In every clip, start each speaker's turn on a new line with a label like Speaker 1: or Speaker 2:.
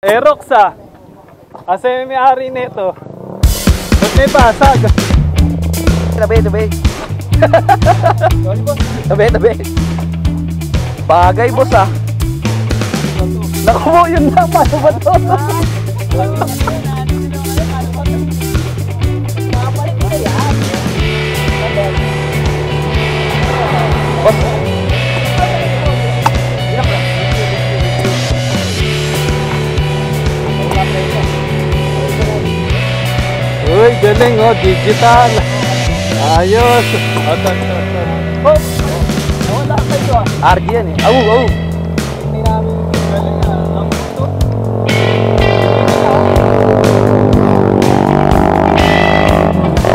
Speaker 1: Aerox asa yung may-ari nito? Ba't may basag?
Speaker 2: Tabi. Tabi. Bagay boss Naku mo, yun na, paano ba to? Boss.
Speaker 1: Uy, galing digital. Ayos.
Speaker 2: Oh, nawala kayo RG yan eh. Au.
Speaker 1: Hindi namin galing ang ito.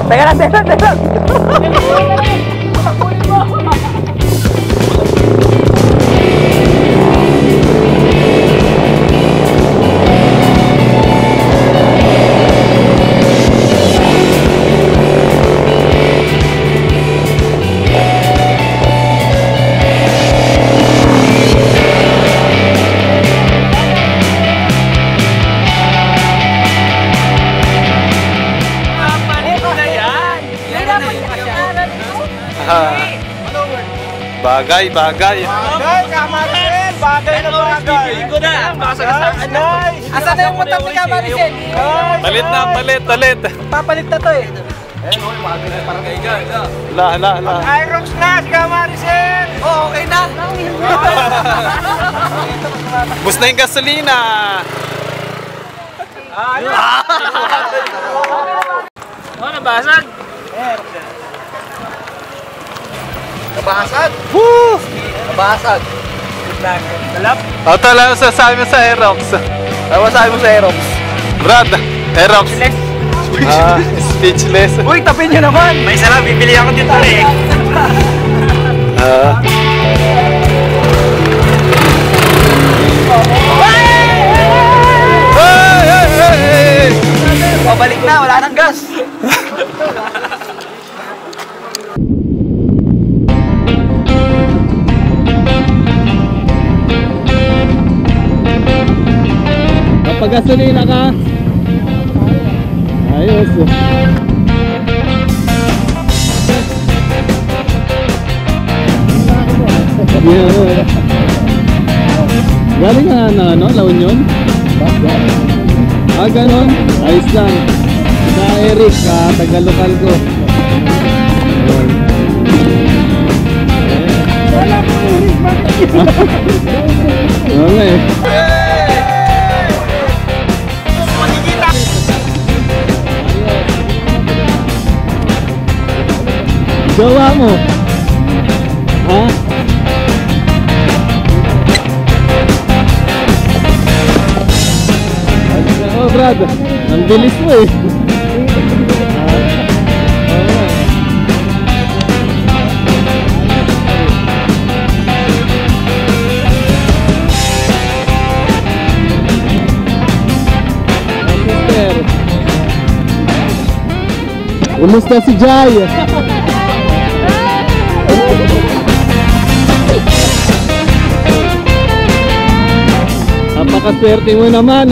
Speaker 2: Teka lang.
Speaker 1: Bagay.
Speaker 2: Bagay na bagay.
Speaker 3: Igo na. Makasagasakan na.
Speaker 2: Asan na yung motor ni Kamaricel?
Speaker 1: Palit.
Speaker 2: Papalit na to eh.
Speaker 3: Parang kaigan.
Speaker 1: La.
Speaker 2: Aerox na si Kamaricel. Oh, okay na.
Speaker 1: Bus na yung gasolina.
Speaker 3: Nabasag.
Speaker 2: Nabasag.
Speaker 1: Woo!
Speaker 2: Nabasag.
Speaker 3: Dalap.
Speaker 1: Tala sasabi mo sa Aerox.
Speaker 2: Ano masabi mo sa Aerox?
Speaker 1: Brad, Aerox. Speechless.
Speaker 2: Uy, tabi nyo naman.
Speaker 3: May sarap, bibili ako dito eh.
Speaker 2: Pabalik na, wala nang gas.
Speaker 1: Kapag gasolina ka, ayos. Yeah. Galing nga na La Union? Ganon? Ayos lang. Sa Eric, taga-lokal ko. Wala ko Eric, bakit? Okay. Jowa mo? Ha? Oh, Brad. Ang bilis mo eh. Kumusta si Jai? Napakaswerte mo naman.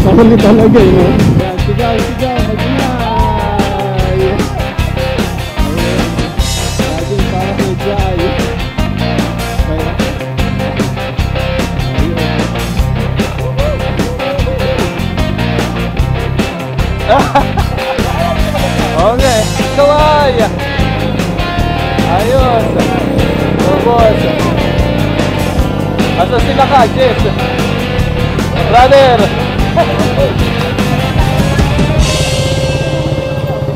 Speaker 1: Nakuli talaga eh, no? Yan, sigaw, sigaw, mag-ingay! Ayun. Laging para kay Jai. Ayun. Okay, kaway! Ayos! Ubos! Asa sila ka, Jess? Brother!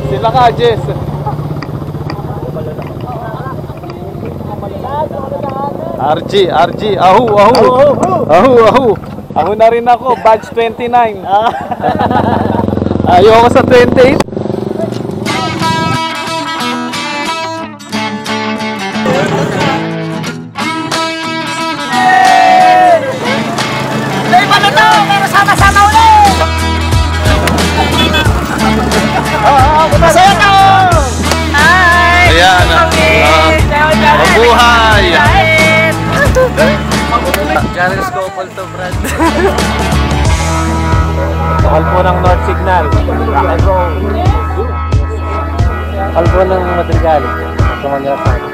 Speaker 1: Sila ka, Jess. RG, ahu. Ahu na rin ako, badge 29. Ayoko sa 28.
Speaker 2: Sama-sama ulit! Masaya ka! Hi!
Speaker 1: Ayan. Mabuhay!
Speaker 2: Garage couple to, Brad.
Speaker 1: Mahal po ng North Signal.
Speaker 2: Rock and roll. Mahal po ng Madrigal. Tumanggap sa akin.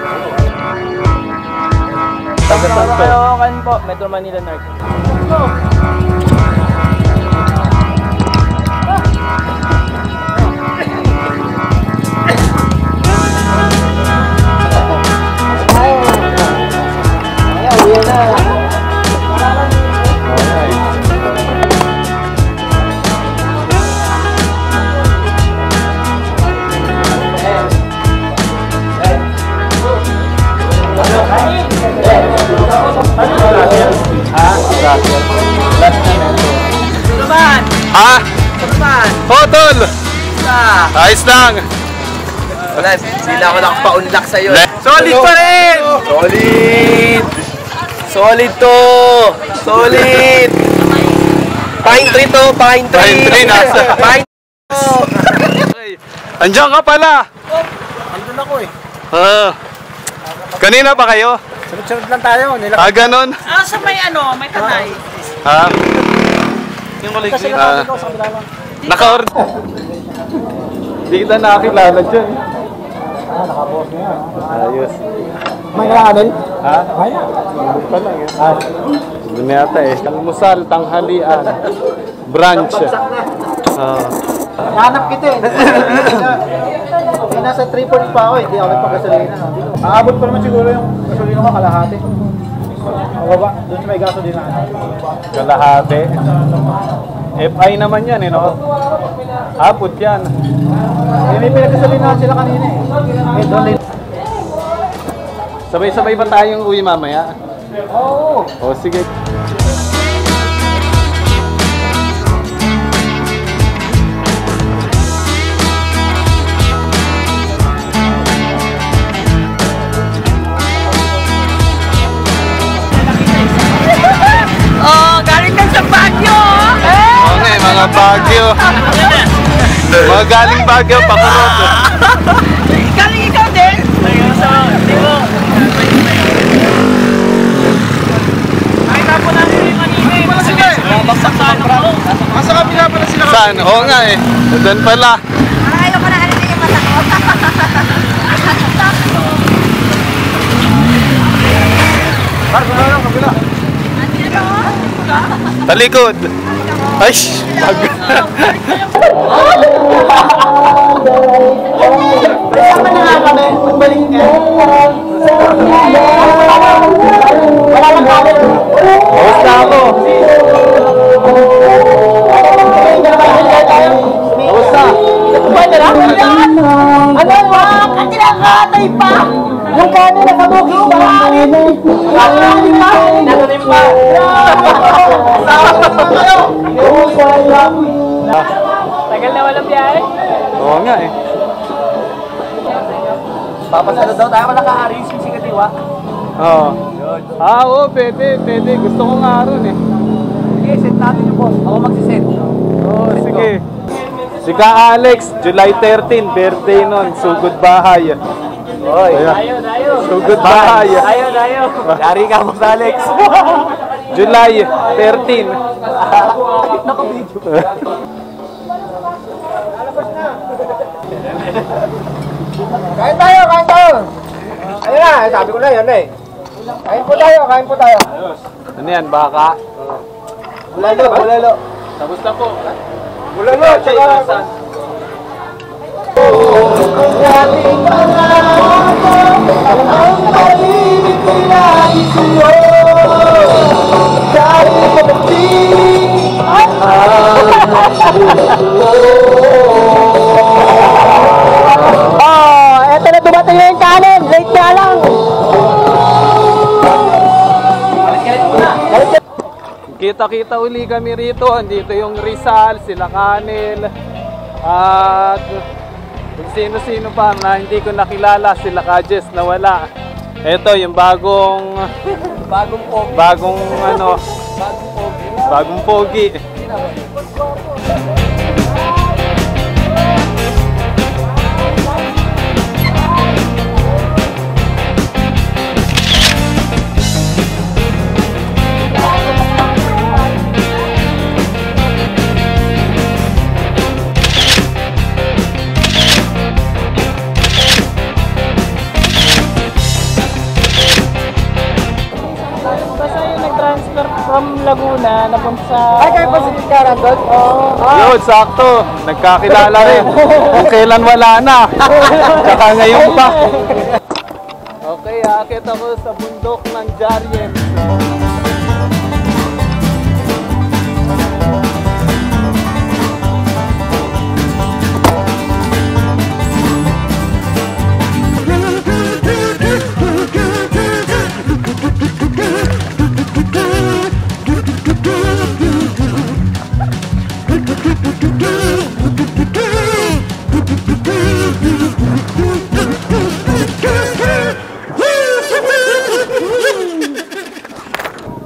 Speaker 2: Taga-Caloocan po, Metro Manila North.
Speaker 1: Ha? Hotol! Ayos lang!
Speaker 2: Wala, sila ako nakapaunlak sa'yo.
Speaker 1: Solid pa rin!
Speaker 2: Solid! Solid to! Solid! Pine tree to! Pine tree!
Speaker 1: Pine tree, nasa.
Speaker 2: Pine
Speaker 1: Andiyan ka pala!
Speaker 2: Andun ako eh.
Speaker 1: Kanina ba kayo?
Speaker 2: Sunod-sunod lang tayo.
Speaker 1: Ganon?
Speaker 4: Sa may may tanay.
Speaker 1: Ha?
Speaker 2: Yung kasi lang sa kabila lang.
Speaker 1: Naka-order. Hindi kita nakakilala dyan.
Speaker 2: Nakaboss mo yan.
Speaker 1: Ayos.
Speaker 2: May kailangan?
Speaker 1: Ha?
Speaker 2: May na.
Speaker 1: Hindi pa lang eh. Doon yata eh. Almusal, tanghalian. Brunch.
Speaker 2: Nahanap kita eh. Nasa 3 points pa ako eh. Hindi ako nagpagasolina. Aabot pa naman siguro yung gasolina ko kalahati. Mababa. Doon sa may gasolina.
Speaker 1: Kalahati. FI naman yan eh, no? Abot yan.
Speaker 2: May pinagasolina sila kanina eh. Eh, doon din.
Speaker 1: Sabay-sabay ba tayong uwi mamaya?
Speaker 2: Oo.
Speaker 1: O sige.
Speaker 4: Galing lang sa Baguio!
Speaker 1: Okay, mga Baguio. Mga galing Baguio, pakurot.
Speaker 4: Galing ikaw din? Nakita po natin yung kanina eh. Sige! Babaksak sa ano ko.
Speaker 2: Masa kabila pala sila.
Speaker 1: Saan? Oo nga eh. Doon pala.
Speaker 4: Ayaw ko na halina yung matakot.
Speaker 2: Marco na lang kabila.
Speaker 1: Talikod. Ay! Pag...
Speaker 2: Kasama na nga kami. Magbalik ka. Wala lang kami.
Speaker 1: Basta ako. Basta.
Speaker 2: Pwede lang? Ano ba? Katilakatay pa. Yung kanin na kabugi. Kanin pa. Nagaling pa.
Speaker 4: Tagal na walang biyahe.
Speaker 1: Oo nga eh.
Speaker 2: Papasalo daw tayo. Wala ka-aris yung sigatiwa.
Speaker 1: Oo. Oo, pwede. Gusto ko nga ron eh.
Speaker 2: Sige, set natin yung boss. Ako magsiset.
Speaker 1: Oo, sige. Si Ka Alex, July 13, birthday nun. Sugod bahay.
Speaker 2: Oy.
Speaker 4: Dayo.
Speaker 1: Sugod bahay.
Speaker 4: Dayo.
Speaker 2: Yari ka mo sa Alex.
Speaker 1: July 13.
Speaker 2: Kain tayo, kain tayo. Ayun na, sabi ko na yan eh. Kain po tayo, kain po tayo.
Speaker 1: Ano yan, baka?
Speaker 2: Bulalo, bulalo.
Speaker 1: Tapos na po.
Speaker 2: Bulalo, tsaka... Oh, eto na dumating na yung kanin. Late nga lang.
Speaker 1: Kita-kita uli kami rito. Dito yung Rizal, sila Kanel, at kung sino-sino pa na hindi ko nakilala, sila Kajes na wala. Ito yung bagong pogi.
Speaker 4: From Laguna, napunta sa...
Speaker 2: Ay, kayo pa si Karan doon? Oo.
Speaker 1: Yun, sakto. Nagkakilala rin. Kung kailan wala na. Tsaka ngayon pa. Okay, akit ako sa bundok ng Jaryen.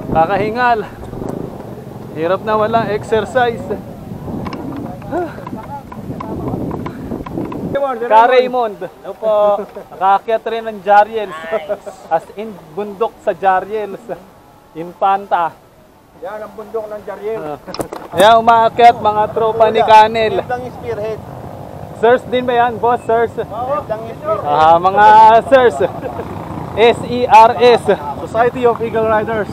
Speaker 1: Kakahingal. Hirap na walang exercise. Ka Raymond. Opo. Nakaakyat rin ng Jariels. As in bundok sa Jariels. Infanta.
Speaker 2: Yan ang bundok ng Jariel.
Speaker 1: Ayan, umaakyat mga tropa ni Kanel.
Speaker 2: Lang yung spearhead.
Speaker 1: Sirs din ba yan, boss? Sirs?
Speaker 2: Lang yung spearhead.
Speaker 1: Mga sirs. SERS.
Speaker 2: Society of Eagle Riders.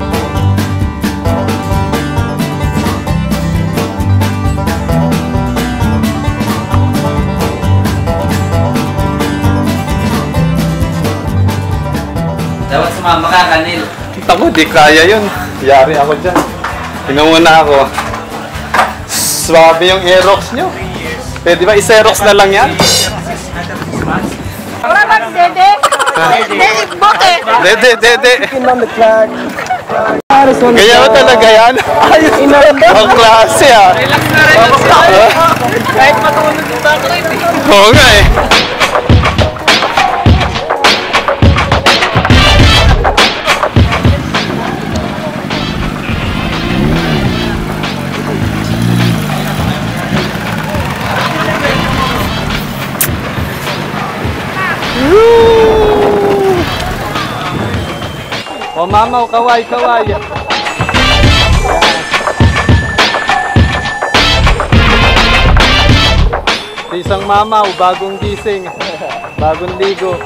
Speaker 3: Dapat sumama ka, Kanil.
Speaker 1: Ako, di kaya yun. Yari ako dyan. Pinumuna ako. Swabe yung Aerox nyo. Pwede ba i-Xerox na lang yan?
Speaker 4: Wala ba ni Dede? Dede, bote!
Speaker 1: Dede. Kaya ba talaga yan? Ayos na. Ang klase ah.
Speaker 3: Relax na rin. Kahit matulog yung backlight eh.
Speaker 1: Oo nga eh. O mamaw, kaway. Isang mamaw, bagong gising, bagong ligo.